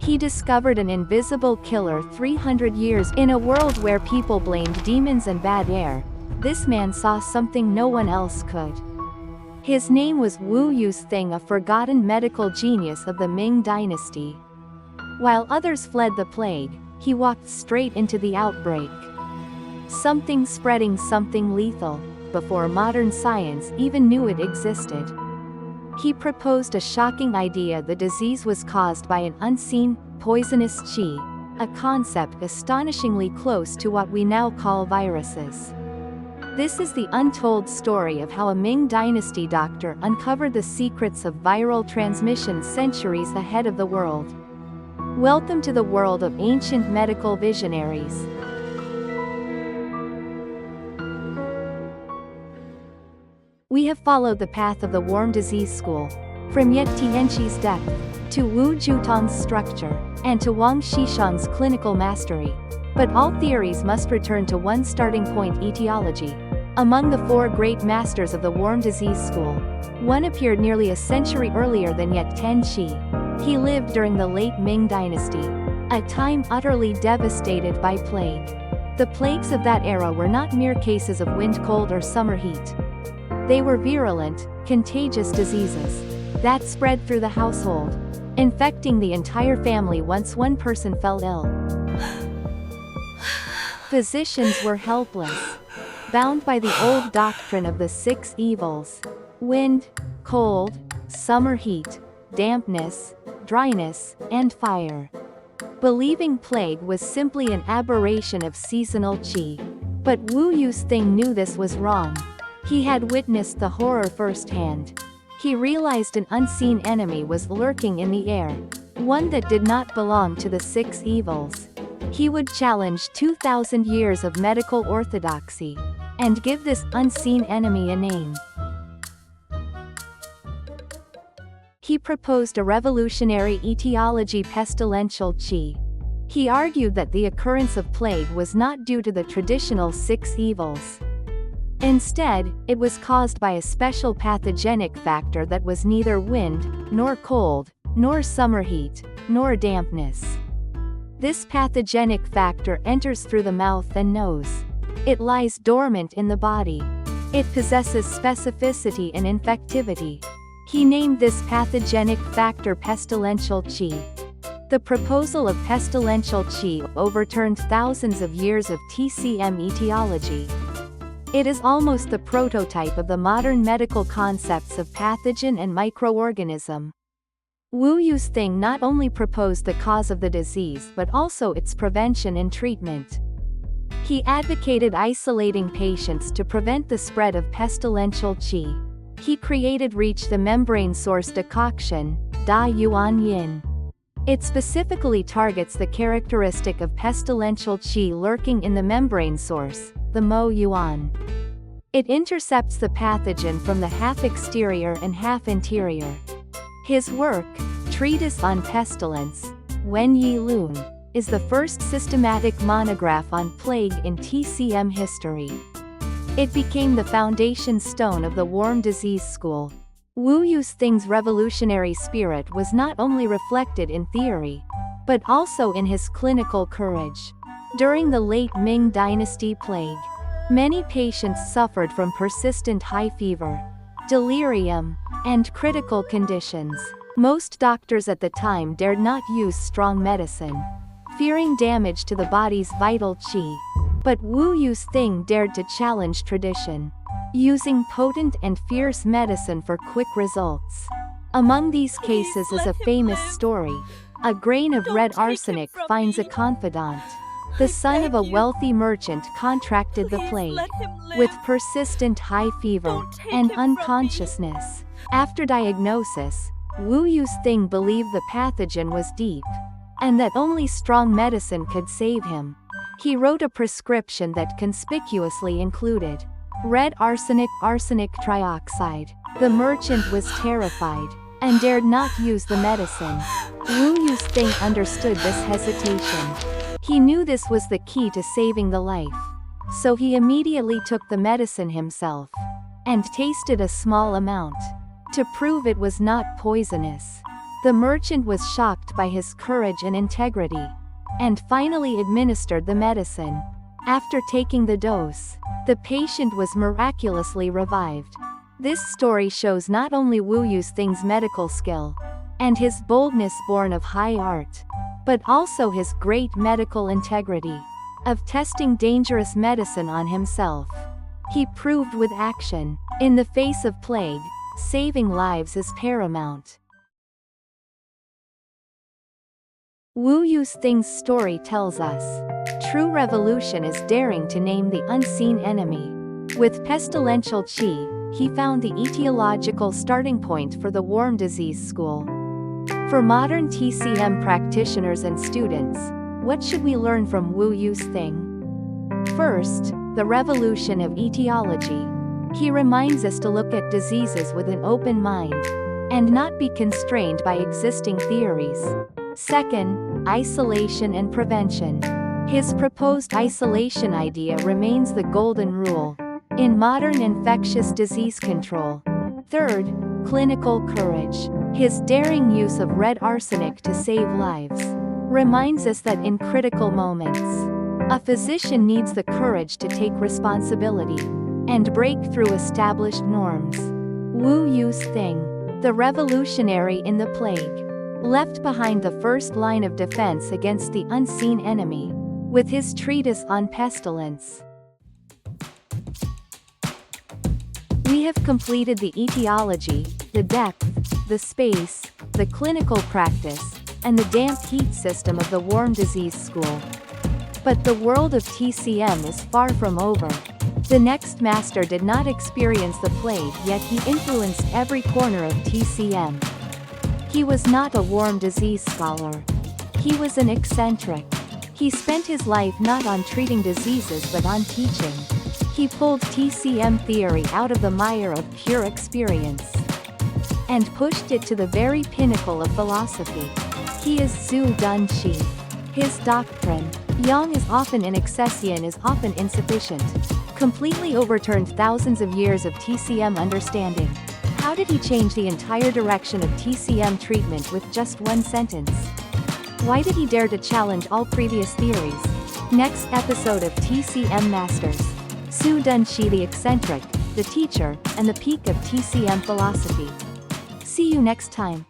He discovered an invisible killer 300 years in a world where people blamed demons and bad air. This man saw something no one else could. His name was Wu Youxing, a forgotten medical genius of the Ming Dynasty. While others fled the plague, he walked straight into the outbreak. Something spreading something lethal, before modern science even knew it existed. He proposed a shocking idea: the disease was caused by an unseen, poisonous qi, a concept astonishingly close to what we now call viruses. This is the untold story of how a Ming Dynasty doctor uncovered the secrets of viral transmission centuries ahead of the world. Welcome to the world of ancient medical visionaries. We have followed the path of the worm disease school, from Ye Tianqi's depth, to Wu Zhutong's structure, and to Wang Xishan's clinical mastery. But all theories must return to one starting point: etiology. Among the four great masters of the worm disease school, one appeared nearly a century earlier than Ye Tianqi. He lived during the late Ming Dynasty, a time utterly devastated by plague. The plagues of that era were not mere cases of wind, cold, or summer heat. They were virulent, contagious diseases that spread through the household, infecting the entire family once one person fell ill. Physicians were helpless, bound by the old doctrine of the six evils: wind, cold, summer heat, dampness, dryness, and fire. Believing plague was simply an aberration of seasonal qi. But Wu Youxing knew this was wrong. He had witnessed the horror firsthand. He realized an unseen enemy was lurking in the air, one that did not belong to the six evils. He would challenge 2,000 years of medical orthodoxy, and give this unseen enemy a name. He proposed a revolutionary etiology: pestilential qi. He argued that the occurrence of plague was not due to the traditional six evils. Instead, it was caused by a special pathogenic factor that was neither wind, nor cold, nor summer heat, nor dampness. This pathogenic factor enters through the mouth and nose. It lies dormant in the body. It possesses specificity and infectivity. He named this pathogenic factor pestilential qi. The proposal of pestilential qi overturned thousands of years of TCM etiology. It is almost the prototype of the modern medical concepts of pathogen and microorganism. Wu Youxing not only proposed the cause of the disease but also its prevention and treatment. He advocated isolating patients to prevent the spread of pestilential qi. He created Reach the Membrane Source decoction, Da Yuan Yin. It specifically targets the characteristic of pestilential qi lurking in the membrane source, the Mo Yuan. It intercepts the pathogen from the half exterior and half interior. His work, Treatise on Pestilence, Wen Yi Lun, is the first systematic monograph on plague in TCM history. It became the foundation stone of the worm disease school. Wu Youxing's revolutionary spirit was not only reflected in theory, but also in his clinical courage. During the late Ming Dynasty plague, many patients suffered from persistent high fever, delirium, and critical conditions. Most doctors at the time dared not use strong medicine, fearing damage to the body's vital qi. But Wu Youxing dared to challenge tradition, using potent and fierce medicine for quick results. Among these cases is a famous story. A grain of red arsenic finds a confidant. The son of a wealthy merchant contracted the plague, with persistent high fever and unconsciousness. After diagnosis, Wu Youxing believed the pathogen was deep, and that only strong medicine could save him. He wrote a prescription that conspicuously included red arsenic trioxide. The merchant was terrified, and dared not use the medicine. Wu Youxing understood this hesitation. He knew this was the key to saving the life. So he immediately took the medicine himself, and tasted a small amount, to prove it was not poisonous. The merchant was shocked by his courage and integrity, and finally administered the medicine. After taking the dose, the patient was miraculously revived. This story shows not only Wu Youxing's medical skill, and his boldness born of high art, but also his great medical integrity, of testing dangerous medicine on himself. He proved with action, in the face of plague, saving lives is paramount. Wu Youxing's story tells us, true revolution is daring to name the unseen enemy. With Pestilential Qi, he found the etiological starting point for the worm disease school. For modern TCM practitioners and students, what should we learn from Wu Youxing? First, the revolution of etiology. He reminds us to look at diseases with an open mind, and not be constrained by existing theories. Second, isolation and prevention. His proposed isolation idea remains the golden rule in modern infectious disease control. Third, clinical courage. His daring use of red arsenic to save lives reminds us that in critical moments, a physician needs the courage to take responsibility and break through established norms. Wu Youxing, the revolutionary in the plague, left behind the first line of defense against the unseen enemy, with his treatise on pestilence. We have completed the etiology, the depth, the space, the clinical practice, and the damp heat system of the worm disease school. But the world of TCM is far from over. The next master did not experience the plague, yet he influenced every corner of TCM. He was not a worm disease scholar. He was an eccentric. He spent his life not on treating diseases but on teaching. He pulled TCM theory out of the mire of pure experience and pushed it to the very pinnacle of philosophy. He is Zhu Danxi. His doctrine, yang is often in excess, yin is often insufficient, completely overturned thousands of years of TCM understanding. How did he change the entire direction of TCM treatment with just one sentence? Why did he dare to challenge all previous theories? Next episode of TCM Masters. Zhu Danxi, the eccentric, the teacher, and the peak of TCM philosophy. See you next time.